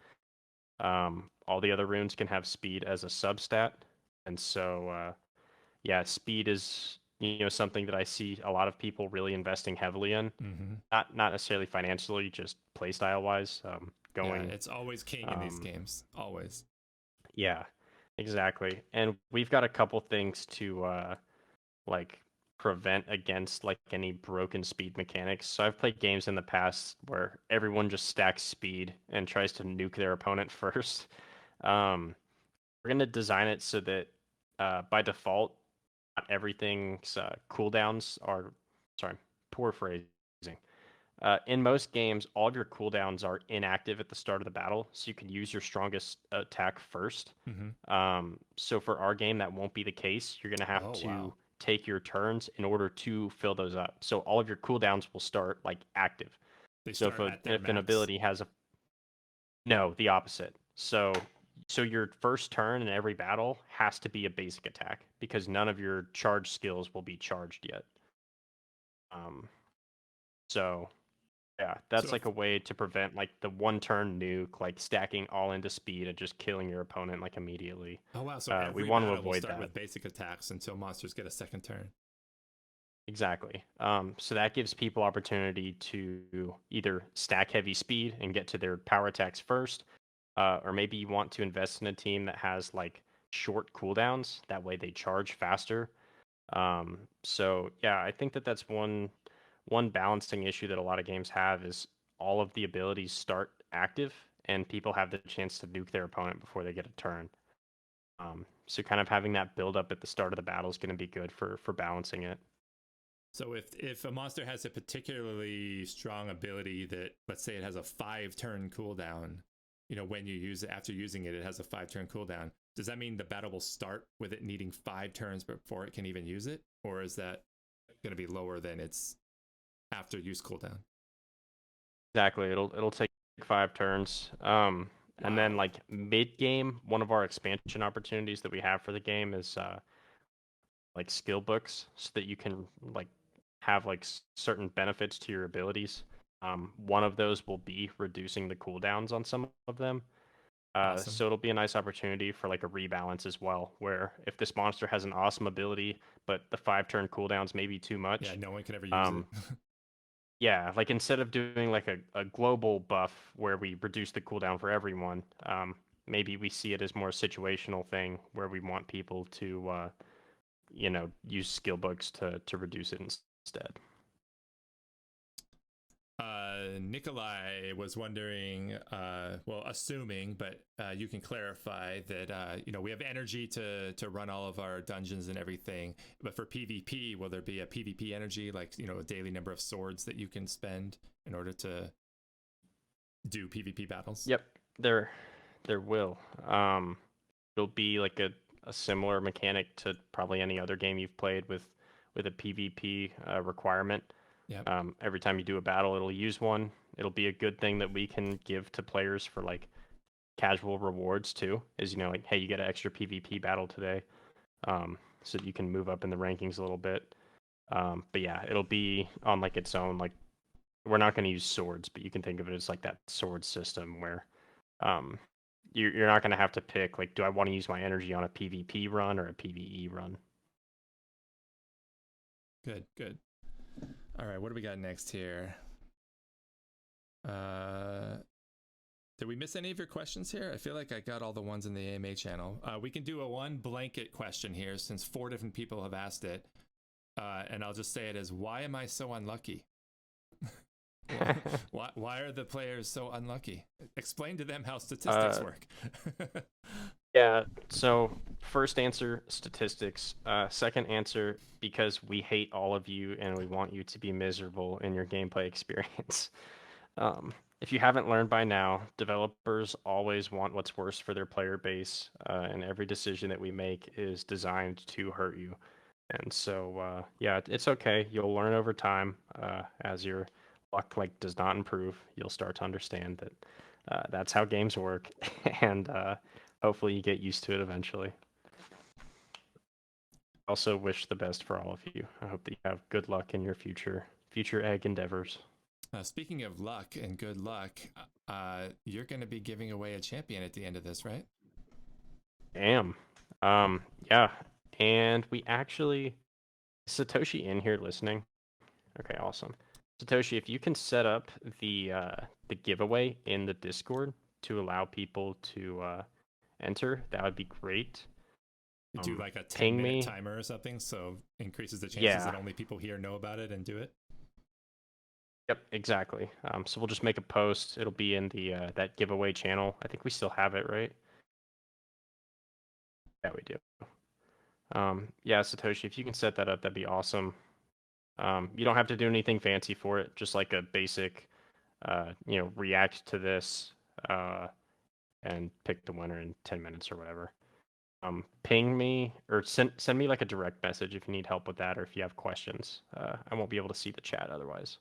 All the other runes can have speed as a substat. And so, yeah, speed is something that I see a lot of people really investing heavily in. Mm-hmm. Not necessarily financially, just playstyle wise. Yeah, it's always king in these games, always. Yeah, exactly. And we've got a couple things to like prevent against like any broken speed mechanics. So I've played games in the past where everyone just stacks speed and tries to nuke their opponent first. We're going to design it so that by default, not everything's cooldowns are, sorry, poor phrasing. In most games, all of your cooldowns are inactive at the start of the battle, so you can use your strongest attack first. Mm-hmm. So for our game, that won't be the case. You're going to have to take your turns in order to fill those up. So all of your cooldowns will start like active. So if an ability has no, the opposite. So your first turn in every battle has to be a basic attack because none of your charge skills will be charged yet. So yeah, that's like a way to prevent like the one turn nuke, like stacking all into speed and just killing your opponent like immediately. Oh wow! So we want to avoid that with basic attacks until monsters get a second turn. Exactly. So that gives people opportunity to either stack heavy speed and get to their power attacks first, or maybe you want to invest in a team that has like short cooldowns. That way they charge faster. So yeah, I think that's one balancing issue that a lot of games have is all of the abilities start active and people have the chance to nuke their opponent before they get a turn. So kind of having that build up at the start of the battle is going to be good for balancing it. So if a monster has a particularly strong ability that, let's say it has a 5-turn cooldown, when you use it, after using it, it has a 5-turn cooldown. Does that mean the battle will start with it needing 5 turns before it can even use it? Or is that going to be lower than its after use cooldown? Exactly. It'll take 5 turns. And then like mid game, one of our expansion opportunities that we have for the game is like skill books so that you can like have like certain benefits to your abilities. One of those will be reducing the cooldowns on some of them. Awesome. So it'll be a nice opportunity for like a rebalance as well, where if this monster has an awesome ability, but the 5-turn cooldowns may be too much. Yeah, no one can ever use it. Yeah, like instead of doing like a global buff where we reduce the cooldown for everyone, maybe we see it as more a situational thing where we want people to, use skill books to reduce it instead. Nikolai was wondering, assuming, but you can clarify that we have energy to run all of our dungeons and everything. But for PvP, will there be a PvP energy, like a daily number of swords that you can spend in order to do PvP battles? Yep, there will. It'll be like a similar mechanic to probably any other game you've played with a PvP requirement. Yep. Every time you do a battle, it'll use one. It'll be a good thing that we can give to players for like casual rewards too. Is like, hey, you get an extra PvP battle today, so that you can move up in the rankings a little bit. But yeah, it'll be on like its own. Like, we're not going to use swords, but you can think of it as like that sword system where, you're not going to have to pick like, do I want to use my energy on a PvP run or a PvE run? Good. All right, what do we got next here? Did we miss any of your questions here? I feel like I got all the ones in the AMA channel. We can do a one blanket question here since 4 different people have asked it. And I'll just say it as, why am I so unlucky? Why are the players so unlucky? Explain to them how statistics work. Yeah, so first answer, statistics. Second answer, because we hate all of you and we want you to be miserable in your gameplay experience. If you haven't learned by now, developers always want what's worst for their player base, and every decision that we make is designed to hurt you. And so, yeah, it's okay. You'll learn over time. As your luck does not improve, you'll start to understand that that's how games work, and hopefully you get used to it eventually. Also wish the best for all of you. I hope that you have good luck in your future egg endeavors. Speaking of luck and good luck, you're going to be giving away a champion at the end of this, right? I am. Yeah. And we actually... Satoshi in here listening? Okay, awesome. Satoshi, if you can set up the giveaway in the Discord to allow people to enter, that would be great. Do like a 10-minute timer or something, so increases the chances that only people here know about it and do it. Yep, exactly. So we'll just make a post. It'll be in the that giveaway channel. I think we still have it, right? Yeah, we do. Yeah, Satoshi, if you can set that up, that'd be awesome. You don't have to do anything fancy for it. Just like a basic, react to this, and pick the winner in 10 minutes or whatever. Ping me or send me like a direct message if you need help with that or if you have questions. I won't be able to see the chat otherwise.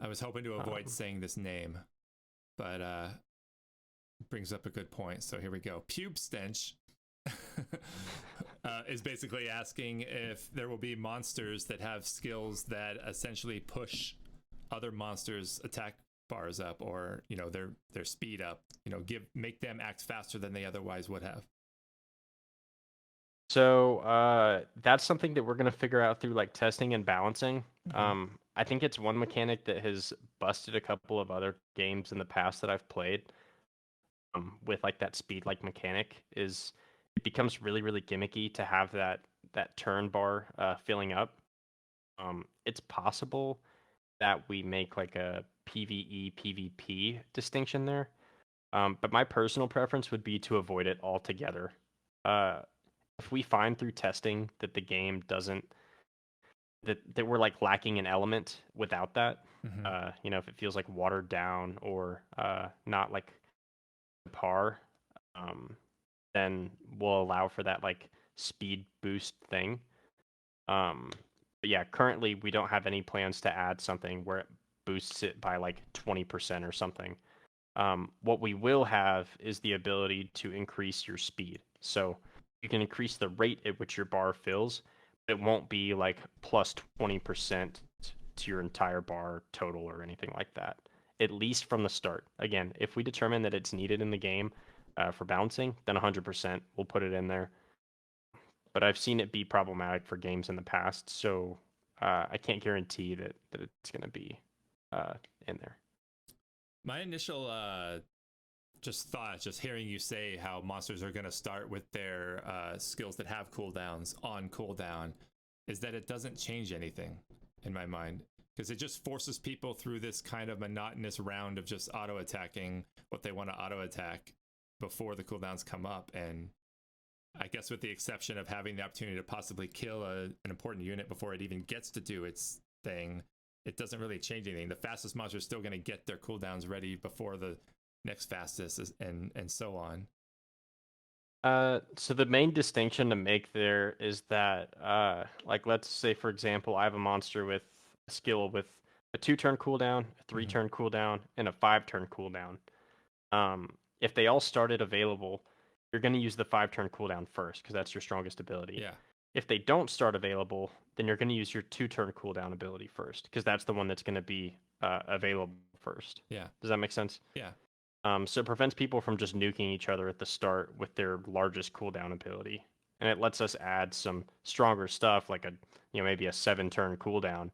I was hoping to avoid saying this name, but brings up a good point. So here we go. Pube Stench is basically asking if there will be monsters that have skills that essentially push other monsters' attack bars up, or their speed up. Make them act faster than they otherwise would have. So that's something that we're gonna figure out through like testing and balancing. Mm-hmm. I think it's one mechanic that has busted a couple of other games in the past that I've played. With like that speed like mechanic is it becomes really, really gimmicky to have that turn bar filling up. It's possible that we make like a PvE PvP distinction there. But my personal preference would be to avoid it altogether. If we find through testing that the game doesn't that we're like lacking an element without that, Mm-hmm. If it feels like watered down or not like par, then we'll allow for that like speed boost thing. But yeah, currently we don't have any plans to add something where it boosts it by like 20% or something. What we will have is the ability to increase your speed. So you can increase the rate at which your bar fills, but it won't be like plus 20% to your entire bar total or anything like that, at least from the start. Again, if we determine that it's needed in the game for balancing, then 100% we'll put it in there. But I've seen it be problematic for games in the past, so I can't guarantee that it's going to be in there. My initial just hearing you say how monsters are going to start with their skills that have cooldowns on cooldown, is that it doesn't change anything in my mind, because it just forces people through this kind of monotonous round of just auto attacking what they want to auto attack before the cooldowns come up. And I guess with the exception of having the opportunity to possibly kill an important unit before it even gets to do its thing, it doesn't really change anything. The fastest monster is still going to get their cooldowns ready before the next fastest, and so on. So the main distinction to make there is that, like, let's say, for example, I have a monster with a skill with a 2-turn cooldown, a 3-turn cooldown, and a 5-turn cooldown. If they all started available, you're going to use the 5-turn cooldown first, because that's your strongest ability. Yeah. If they don't start available, then you're going to use your 2-turn cooldown ability first, because that's the one that's going to be available first. Yeah. Does that make sense? Yeah. So it prevents people from just nuking each other at the start with their largest cooldown ability, and it lets us add some stronger stuff, like maybe a 7-turn cooldown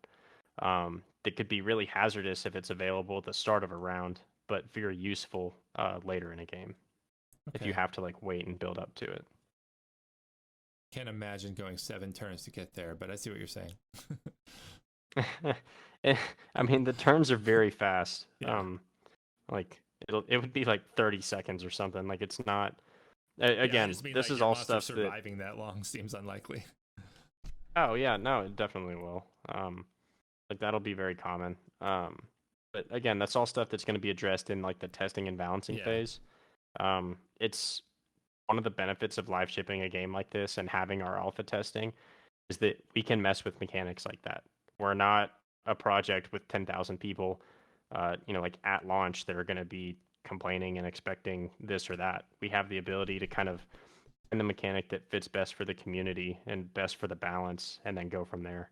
that could be really hazardous if it's available at the start of a round, but very useful later in a game if you have to like wait and build up to it. Can't imagine going 7 turns to get there, but I see what you're saying. I mean, the turns are very fast. Yeah. Like it would be like 30 seconds or something. Like, it's not. Again, I just mean, this like, is your all monster stuff surviving that long seems unlikely. Oh yeah, no, it definitely will. Like, that'll be very common. But again, that's all stuff that's going to be addressed in like the testing and balancing phase. It's one of the benefits of live shipping a game like this and having our alpha testing is that we can mess with mechanics like that. We're not a project with 10,000 people, like at launch, that are going to be complaining and expecting this or that. We have the ability to kind of find the mechanic that fits best for the community and best for the balance, and then go from there.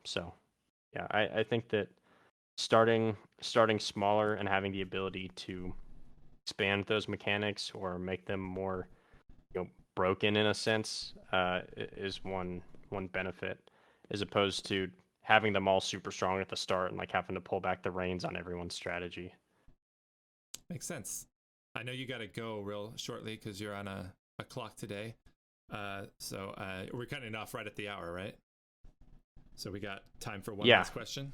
So yeah, I think that starting smaller and having the ability to expand those mechanics or make them more broken in a sense is one benefit, as opposed to having them all super strong at the start and like having to pull back the reins on everyone's strategy. Makes sense. I know you got to go real shortly because you're on a clock today. So we're cutting off right at the hour, right? So we got time for one last question.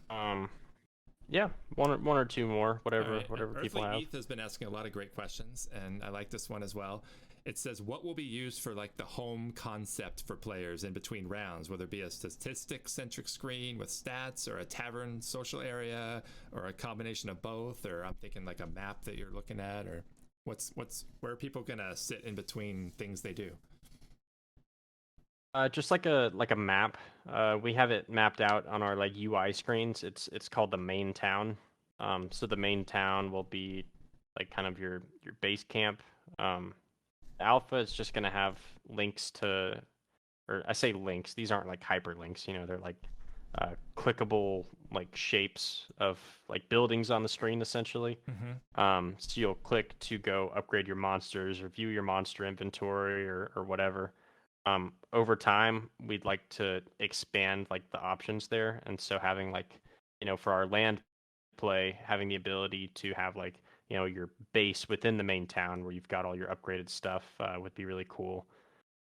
Yeah, one or two more, whatever Right. whatever Earthly people have. ETH has been asking a lot of great questions, and I like this one as well. It says, what will be used for like the home concept for players in between rounds, whether it be a statistic-centric screen with stats, or a tavern social area, or a combination of both, or I'm thinking like a map that you're looking at, or where are people gonna sit in between things they do? Just like a map. We have it mapped out on our like UI screens. It's called the main town. So the main town will be like kind of your base camp. Alpha is just gonna have links to, or I say links. These aren't like hyperlinks. They're like clickable like shapes of like buildings on the screen essentially. So you'll click to go upgrade your monsters or view your monster inventory or whatever. Over time, we'd like to expand like the options there, and so having like for our land play, having the ability to have like your base within the main town where you've got all your upgraded stuff would be really cool.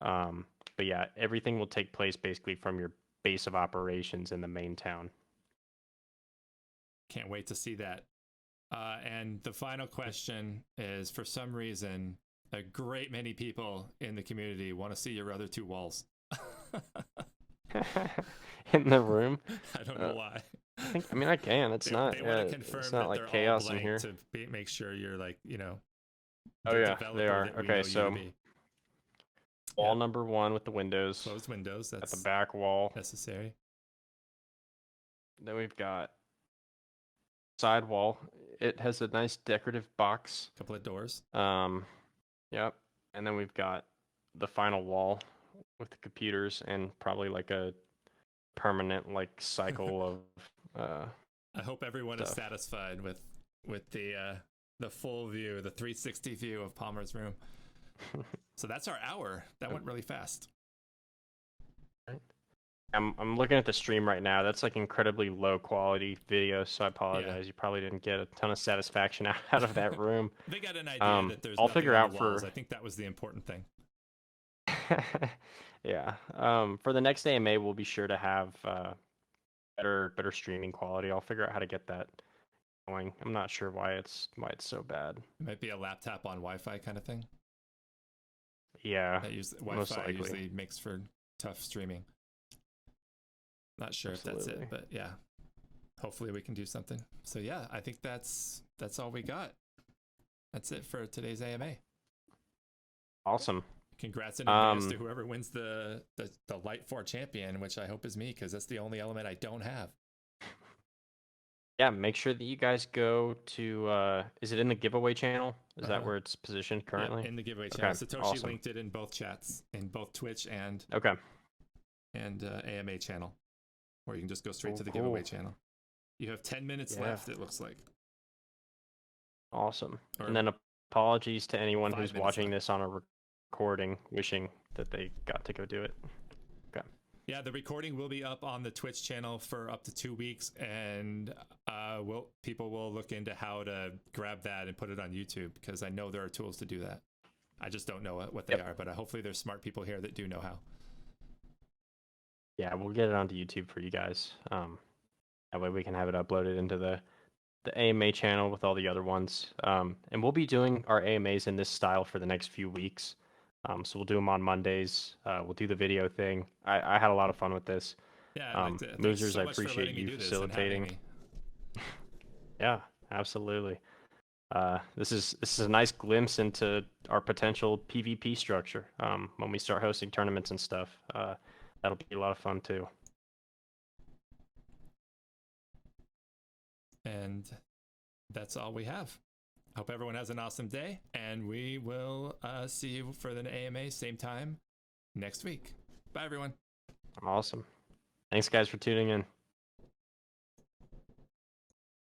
But yeah, everything will take place basically from your base of operations in the main town. Can't wait to see that. And the final question is, for some reason, a great many people in the community want to see your other 2 walls. In the room? I don't know why. I can. It's not. They want to confirm it's that not like they're chaos all in blank here. to make sure you're like, Oh the yeah, developer they are. that we know Okay, you so to be. wall number 1 with the windows. Closed windows. That's at the back wall. necessary. Then we've got side wall. It has a nice decorative box. Couple of doors. Yep. And then we've got the final wall with the computers and probably like a permanent like cycle of I hope everyone is stuff. satisfied with the full view, the 360 view of Palmer's room. So that's our hour. That went really fast. I'm looking at the stream right now. That's like incredibly low quality video, so I apologize. You probably didn't get a ton of satisfaction out of that room. They got an idea that there's I'll nothing figure on out the walls. for I think that was the important thing. yeah. For the next AMA, we'll be sure to have better streaming quality. I'll figure out how to get that going. I'm not sure why it's so bad. It might be a laptop on Wi-Fi kind of thing. Yeah, Wi-Fi likely. usually makes for tough streaming. Not sure if that's it, but yeah. Hopefully we can do something. So yeah, I think that's all we got. That's it for today's AMA. Awesome. Congrats in advance to whoever wins the Light 4 champion, which I hope is me, because that's the only element I don't have. Yeah, make sure that you guys go to is it in the giveaway channel? Is that where it's positioned currently? Yeah, in the giveaway channel. Satoshi awesome. linked it in both chats, in both Twitch and AMA channel, where you can just go straight to the giveaway channel. You have 10 minutes left, it looks like. Awesome. And then apologies to anyone who's watching this on a recording, wishing that they got to go do it. Okay. Yeah, the recording will be up on the Twitch channel for up to 2 weeks, and people will look into how to grab that and put it on YouTube, because I know there are tools to do that. I just don't know what they are, but hopefully there's smart people here that do know how. Yeah, we'll get it onto YouTube for you guys. That way we can have it uploaded into the AMA channel with all the other ones. And we'll be doing our AMAs in this style for the next few weeks. So we'll do them on Mondays. We'll do the video thing. I had a lot of fun with this. Yeah, Moozers, I appreciate you facilitating. Yeah, absolutely. This is a nice glimpse into our potential PvP structure when we start hosting tournaments and stuff. That'll be a lot of fun too. And that's all we have. Hope everyone has an awesome day, and we will see you for the AMA same time next week. Bye, everyone. Awesome. Thanks, guys, for tuning in.